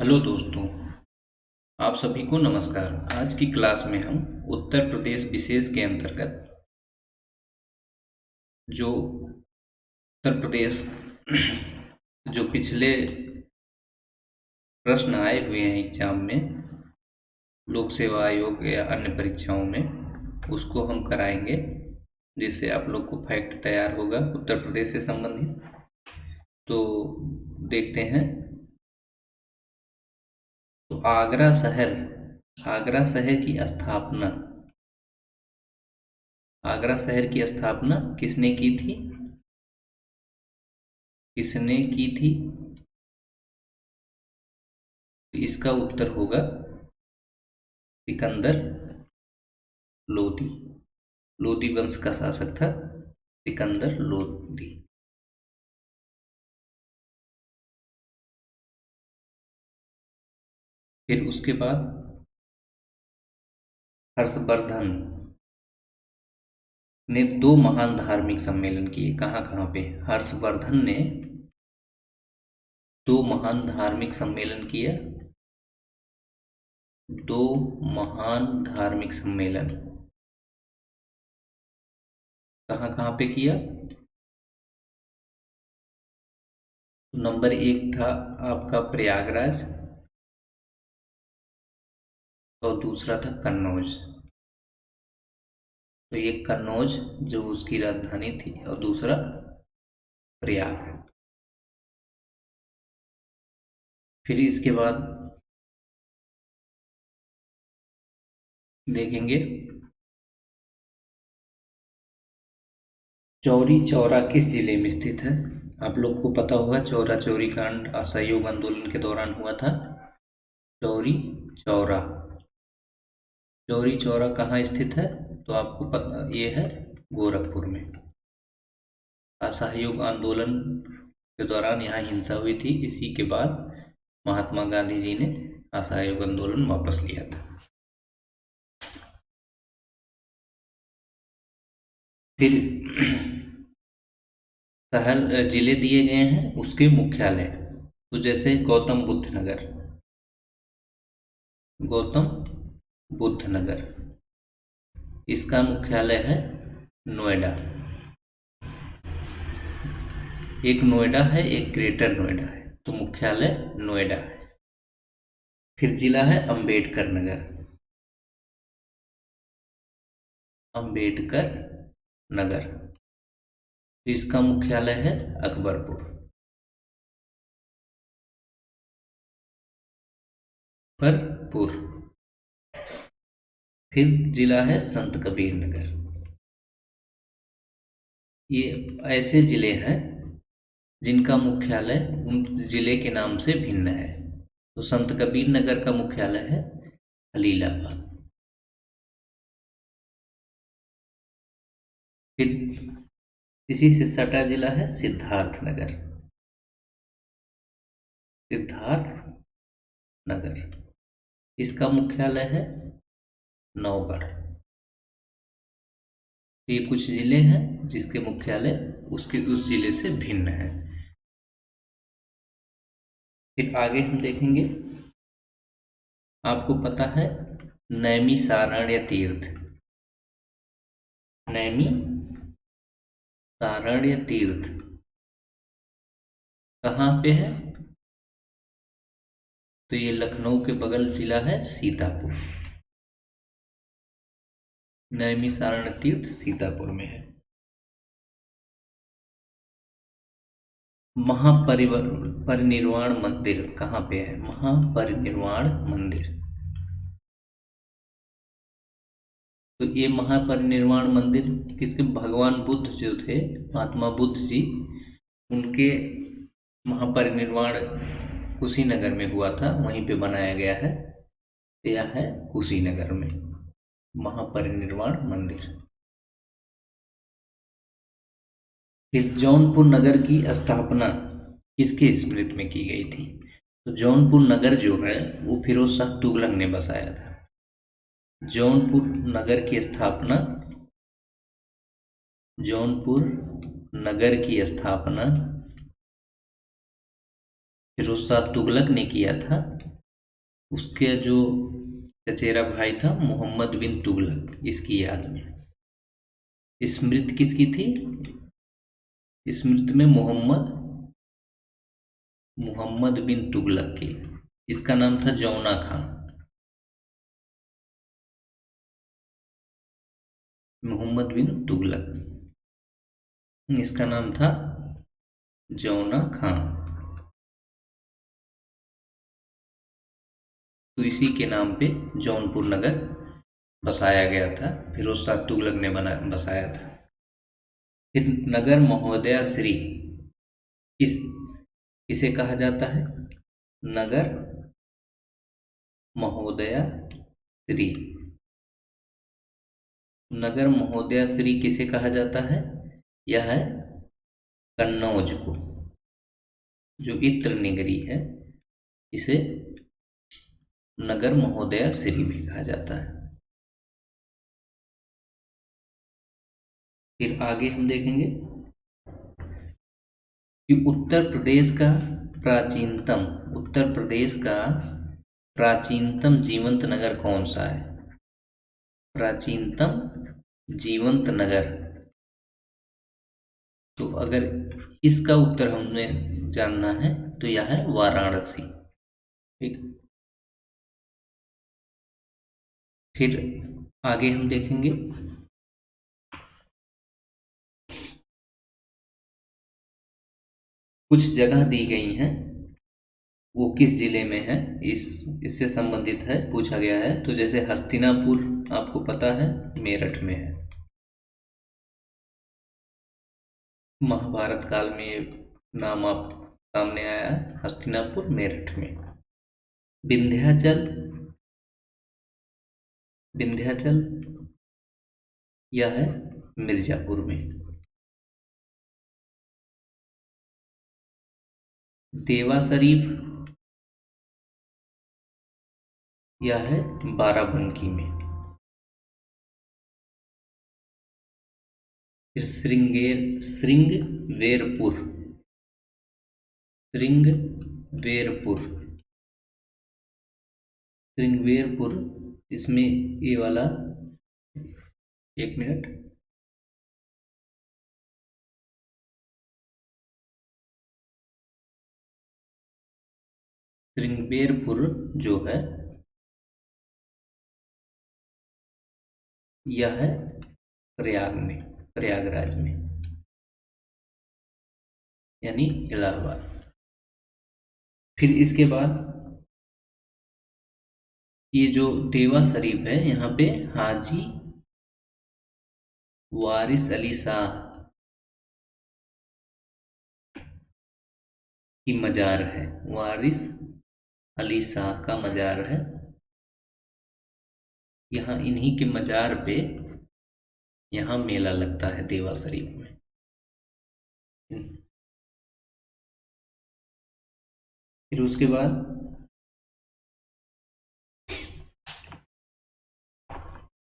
Hello दोस्तों, आप सभी को नमस्कार। आज की क्लास में हम उत्तर प्रदेश विशेष के अंतर्गत जो उत्तर प्रदेश जो पिछले प्रश्न आए हुए हैं एग्जाम में, लोक सेवा आयोग या अन्य परीक्षाओं में, उसको हम कराएंगे, जिससे आप लोग को फैक्ट तैयार होगा उत्तर प्रदेश से संबंधित। तो देखते हैं। तो आगरा शहर की स्थापना किसने की थी? तो इसका उत्तर होगा सिकंदर लोदी। लोदी वंश का शासक था सिकंदर लोदी। फिर उसके बाद हर्षवर्धन ने दो महान धार्मिक सम्मेलन किए। कहाँ कहाँ पे? हर्षवर्धन ने दो महान धार्मिक सम्मेलन किया। दो महान धार्मिक सम्मेलन कहाँ कहाँ पे किया? नंबर 1 था आपका प्रयागराज, और दूसरा था कन्नौज। तो ये कन्नौज जो उसकी राजधानी थी, और दूसरा प्रयाग। फिर इसके बाद देखेंगे चौरी चौरा किस जिले में स्थित है। आप लोग को पता होगा चौरा चौरी कांड असहयोग आंदोलन के दौरान हुआ था। चौरी चौरा चौरी चौरा कहाँ स्थित है? तो आपको पता ये है गोरखपुर में। असहयोग आंदोलन के दौरान यहाँ हिंसा हुई थी। इसी के बाद महात्मा गांधी जी ने असहयोग आंदोलन वापस लिया था। फिर शहर जिले दिए गए हैं, उसके मुख्यालय। तो जैसे गौतम बुद्ध नगर, इसका मुख्यालय है नोएडा। एक नोएडा है, एक ग्रेटर नोएडा है, तो मुख्यालय नोएडा है। फिर जिला है अंबेडकर नगर। अंबेडकर नगर, तो इसका मुख्यालय है अकबरपुर। अकबरपुर। फिर जिला है संत कबीर नगर। ये ऐसे जिले हैं जिनका मुख्यालय उन जिले के नाम से भिन्न है। तो संत कबीर नगर का मुख्यालय है खलीलाबाद। फिर इसी से सटा जिला है सिद्धार्थ नगर। सिद्धार्थ नगर, इसका मुख्यालय है नौगढ़। ये कुछ जिले हैं जिसके मुख्यालय उस जिले से भिन्न है। फिर आगे हम देखेंगे। आपको पता है नैमिषारण्य तीर्थ। नैमिषारण्य तीर्थ कहाँ पे है? तो ये लखनऊ के बगल जिला है सीतापुर। नैमिषारण्य तीर्थ सीतापुर में है। महापरिनिर्वाण मंदिर कहाँ पे है? महापरिनिर्वाण मंदिर, तो ये महापरिनिर्वाण मंदिर किसके? भगवान बुद्ध जो थे, महात्मा बुद्ध जी, उनके महापरिनिर्वाण कुशीनगर में हुआ था, वहीं पे बनाया गया है। यह है कुशीनगर में महापरिनिर्वाण मंदिर। फिर जौनपुर नगर की स्थापना किसके स्मृति में की गई थी? तो जौनपुर नगर जो है वो फिरोज शाह तुगलक ने बसाया था। जौनपुर नगर की स्थापना फिरोज शाह तुगलक ने किया था। उसके जो चचेरा भाई था मोहम्मद बिन तुगलक, इसकी याद में। स्मृति किसकी थी? स्मृति में मोहम्मद बिन तुगलक की। इसका नाम था जौना खां। मोहम्मद बिन तुगलक, इसका नाम था जौना खां। तो इसी के नाम पे जौनपुर नगर बसाया गया था, फिरोज शाह तुगलक ने बसाया था। फिर नगर महोदया श्री किसे कहा जाता है? नगर महोदया श्री। नगर महोदया श्री किसे कहा जाता है? यह है कन्नौज को, जो इत्र नगरी है, इसे नगर महोदया श्री भी कहा जाता है। फिर आगे हम देखेंगे कि उत्तर प्रदेश का प्राचीनतम जीवंत नगर कौन सा है? प्राचीनतम जीवंत नगर। तो अगर इसका उत्तर हमने जानना है तो यह है वाराणसी। ठीक। फिर आगे हम देखेंगे कुछ जगह दी गई हैं, वो किस जिले में है, इससे संबंधित है, पूछा गया है। तो जैसे हस्तिनापुर आपको पता है, मेरठ में है। महाभारत काल में ये नाम आप सामने आया है, हस्तिनापुर मेरठ में। विंध्याचल, विंध्याचल यह है मिर्जापुर में। देवा शरीफ यह है बाराबंकी में। फिर श्रृंगवेरपुर, श्रृंगवेरपुर, श्रृंगवेरपुर, इसमें ये वाला, एक मिनट, श्रृंगवेरपुर जो है यह है प्रयागराज में, यानी इलाहाबाद। फिर इसके बाद ये जो देवा शरीफ है, यहाँ पे हाजी वारिस अली शाह की मजार है। वारिस अली शाह का मजार है। यहाँ इन्हीं के मजार पे यहाँ मेला लगता है देवा शरीफ में। फिर उसके बाद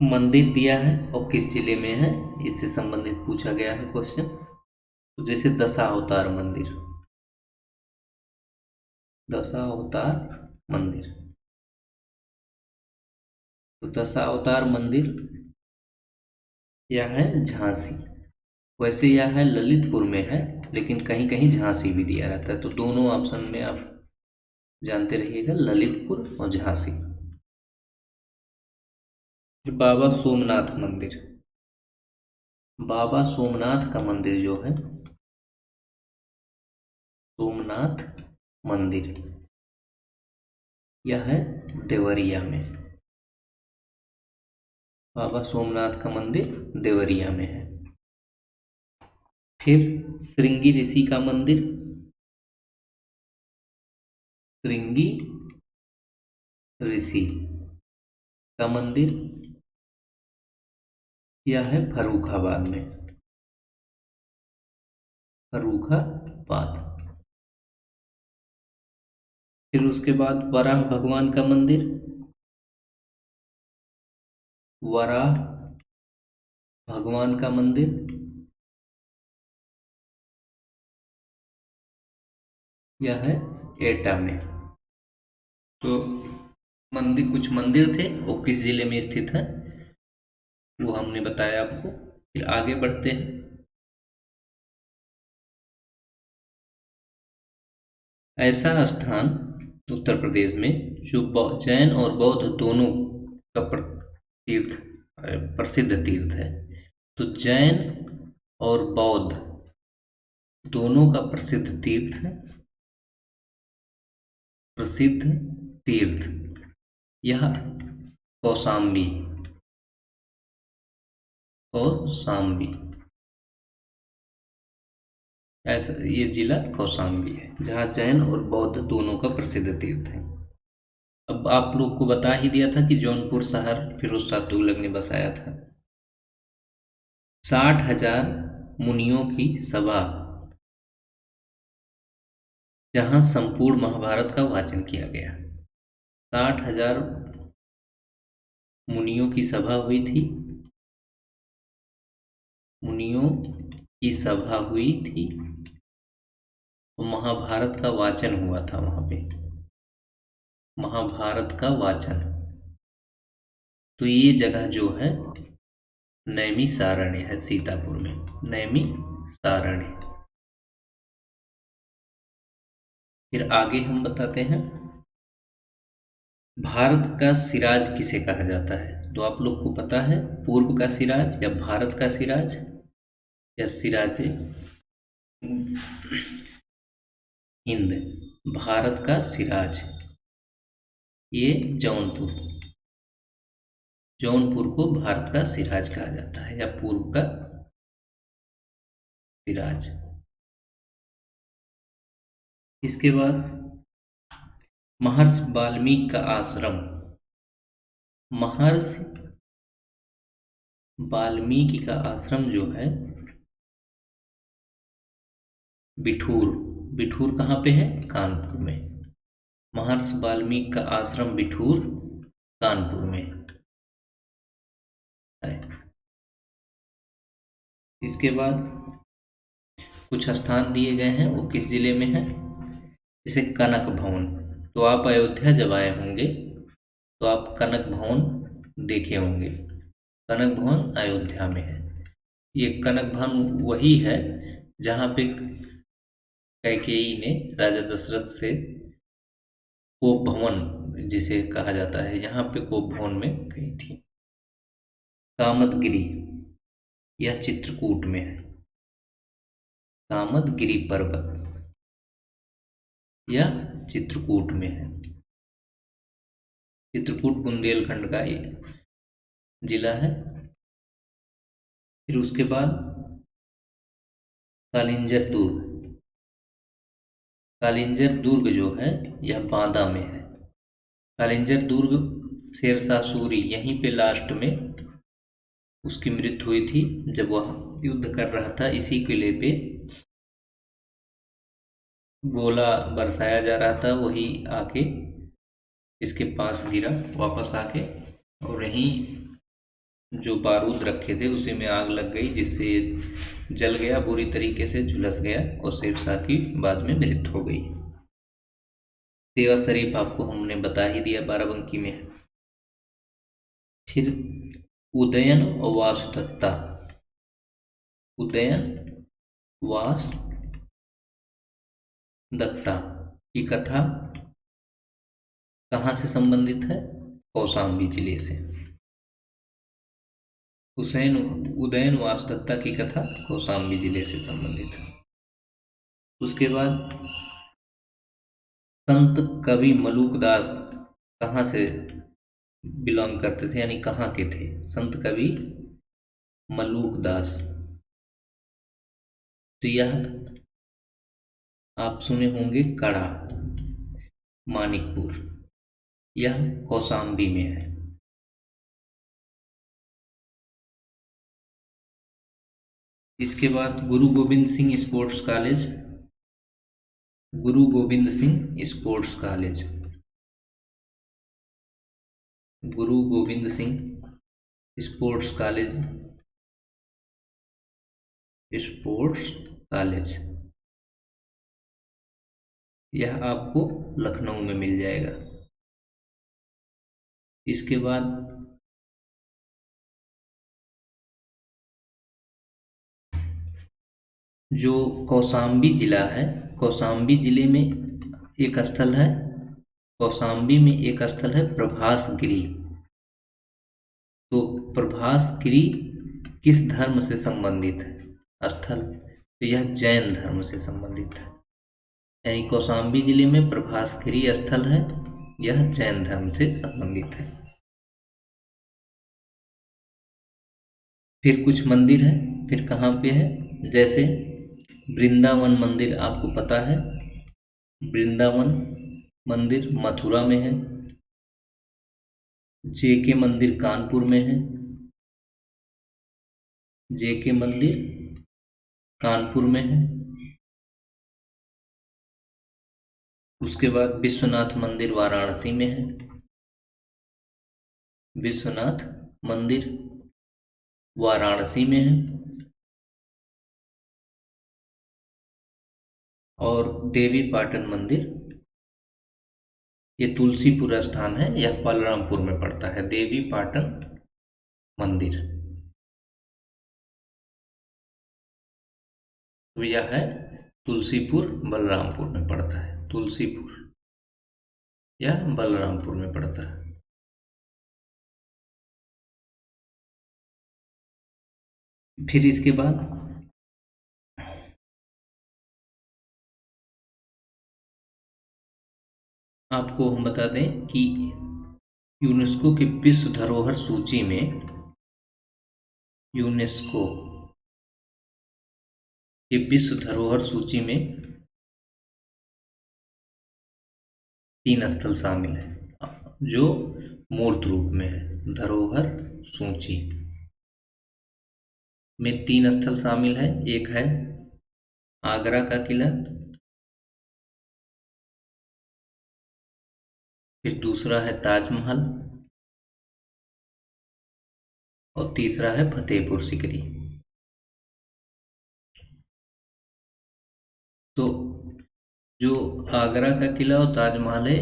मंदिर दिया है और किस जिले में है, इससे संबंधित पूछा गया है क्वेश्चन। तो जैसे दशावतार मंदिर, दशावतार मंदिर, तो दशावतार मंदिर यह है झांसी। वैसे यह है ललितपुर में है, लेकिन कहीं कहीं झांसी भी दिया रहता है। तो दोनों ऑप्शन में आप जानते रहिएगा, ललितपुर और झांसी। फिर बाबा सोमनाथ मंदिर, बाबा सोमनाथ का मंदिर जो है, सोमनाथ मंदिर, यह है देवरिया में। बाबा सोमनाथ का मंदिर देवरिया में है। फिर श्रृंगी ऋषि का मंदिर, श्रृंगी ऋषि का मंदिर, यह है फर्रुखाबाद में, फर्रुखाबाद। फिर उसके बाद वराह भगवान का मंदिर, वराह भगवान का मंदिर, यह है एटा में। तो कुछ मंदिर थे, वो किस जिले में स्थित है वो हमने बताया आपको। फिर आगे बढ़ते हैं। ऐसा स्थान उत्तर प्रदेश में जो जैन और बौद्ध दोनों का तीर्थ प्रसिद्ध तीर्थ है। तो जैन और बौद्ध दोनों का प्रसिद्ध तीर्थ है, प्रसिद्ध तीर्थ यह कौशाम्बी, कौशाम्बी, ऐसा ये जिला कौशाम्बी है जहाँ जैन और बौद्ध दोनों का प्रसिद्ध तीर्थ है। अब आप लोग को बता ही दिया था कि जौनपुर शहर फिरोज शाह तुगलक ने बसाया था। 60,000 मुनियों की सभा, जहाँ संपूर्ण महाभारत का वाचन किया गया। 60,000 मुनियों की सभा हुई थी, मुनियों की सभा हुई थी और महाभारत का वाचन हुआ था वहां पे, महाभारत का वाचन। तो ये जगह जो है नैमिषारण्य है, सीतापुर में नैमिषारण्य। फिर आगे हम बताते हैं भारत का सिराज किसे कहा जाता है। तो आप लोग को पता है पूर्व का सिराज या भारत का सिराज या सिराज हिंद। भारत का सिराज ये जौनपुर, जौनपुर को भारत का सिराज कहा जाता है या पूर्व का सिराज। इसके बाद महर्षि वाल्मीकि का आश्रम, महर्षि वाल्मीकि का आश्रम जो है बिठूर, बिठूर कहाँ पे है, कानपुर में। महर्षि वाल्मीकि का आश्रम बिठूर कानपुर में है। इसके बाद कुछ स्थान दिए गए हैं, वो किस जिले में है। जैसे कनक भवन, तो आप अयोध्या जब आए होंगे तो आप कनक भवन देखे होंगे। कनक भवन अयोध्या में है। ये कनक भवन वही है जहाँ पे कैकेयी ने राजा दशरथ से कोप भवन जिसे कहा जाता है, यहाँ पे कोप भवन में गई थी। कामदगिरी यह चित्रकूट में है, कामदगिरी पर्वत यह चित्रकूट में है। चित्रकूट बुंदेलखंड का ये जिला है। फिर उसके बाद कालिंजर दुर्ग, कालिंजर दुर्ग जो है यह बांदा में है। कालिंजर दुर्ग शेरशाह सूरी यहीं पे लास्ट में उसकी मृत्यु हुई थी जब वह युद्ध कर रहा था। इसी किले पे गोला बरसाया जा रहा था, वही आके इसके पास गिरा वापस आके, और यहीं जो बारूद रखे थे उसी में आग लग गई जिससे जल गया, बुरी तरीके से झुलस गया और शेरशाह की बाद में मृत्यु हो गई। सेवा शरीफ आपको हमने बता ही दिया, बाराबंकी में है। फिर उदयन वास दत्ता, उदयन वास दत्ता की कथा कहाँ से संबंधित है, कौशाम्बी जिले से। उदयन वास दत्ता की कथा कौशाम्बी जिले से संबंधित है। उसके बाद संत कवि मलूकदास कहाँ से बिलोंग करते थे, यानी कहाँ के थे संत कवि मलूकदास। तो यह आप सुने होंगे कड़ा, मानिकपुर, यह कौशाम्बी में है। इसके बाद गुरु गोविंद सिंह स्पोर्ट्स कॉलेज, गुरु गोविंद सिंह स्पोर्ट्स कॉलेज, गुरु Govind Singh sports college, sports college यह आपको लखनऊ में मिल जाएगा। इसके बाद जो कौशाम्बी जिला है, कौशाम्बी जिले में एक स्थल है, कौशाम्बी में एक स्थल है प्रभास गिरी। तो प्रभास गिरी किस धर्म से संबंधित है स्थल? तो यह जैन धर्म से संबंधित है। यानी कौशाम्बी जिले में प्रभास गिरी स्थल है, यह जैन धर्म से संबंधित है। फिर कुछ मंदिर है, फिर कहाँ पे है, जैसे वृंदावन मंदिर आपको पता है, वृंदावन मंदिर मथुरा में है। जेके मंदिर कानपुर में है, जेके मंदिर कानपुर में है। उसके बाद विश्वनाथ मंदिर वाराणसी में है, विश्वनाथ मंदिर वाराणसी में है। और देवी पाटन मंदिर, ये तुलसीपुर स्थान है, यह बलरामपुर में पड़ता है, देवी पाटन मंदिर। तो यह है तुलसीपुर, बलरामपुर में पड़ता है, तुलसीपुर यह बलरामपुर में पड़ता है। फिर इसके बाद आपको हम बता दें कि यूनेस्को की विश्व धरोहर सूची में, यूनेस्को की विश्व धरोहर सूची में 3 स्थल शामिल है जो मूर्त रूप में है। धरोहर सूची में 3 स्थल शामिल है, एक है आगरा का किला, फिर दूसरा है ताजमहल, और तीसरा है फतेहपुर सीकरी। तो जो आगरा का किला और ताजमहल है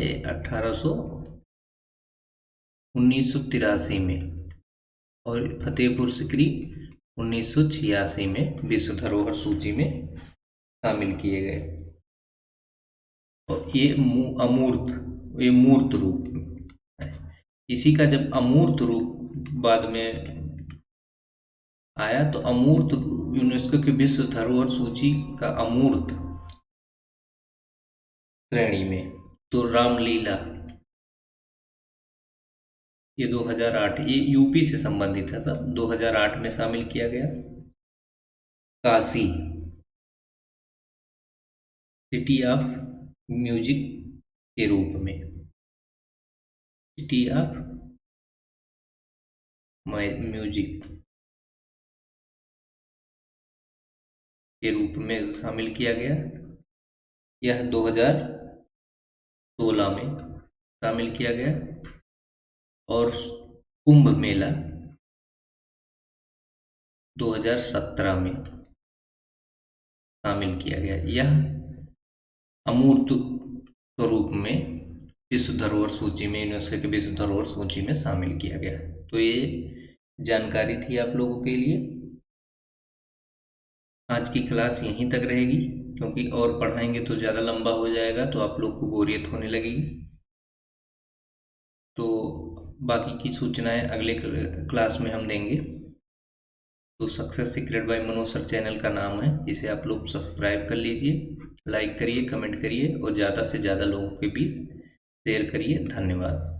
1983 में, और फतेहपुर सीकरी 1986 में विश्व धरोहर सूची में शामिल किए गए। और ये मूर्त रूप है। इसी का जब अमूर्त रूप बाद में आया, तो अमूर्त यूनेस्को की विश्व धरोहर सूची का अमूर्त श्रेणी में तो रामलीला, ये 2008, ये यूपी से संबंधित है सब, 2008 में शामिल किया गया। काशी सिटी ऑफ म्यूजिक के रूप में, सिटी ऑफ म्यूजिक के रूप में शामिल किया गया। यह 2016 में शामिल किया गया। और कुंभ मेला 2017 में शामिल किया गया। यह अमूर्त स्वरूप में विश्व धरोहर सूची में, यूनेस्को के विश्व धरोहर सूची में शामिल किया गया। तो ये जानकारी थी आप लोगों के लिए। आज की क्लास यहीं तक रहेगी, क्योंकि और पढ़ाएंगे तो ज़्यादा लंबा हो जाएगा, तो आप लोग को बोरियत होने लगेगी। तो बाकी की सूचनाएं अगले क्लास में हम देंगे। तो success secret by Manoj sir channel का नाम है, इसे आप लोग सब्सक्राइब कर लीजिए, लाइक करिए, कमेंट करिए और ज़्यादा से ज़्यादा लोगों के बीच शेयर करिए। धन्यवाद।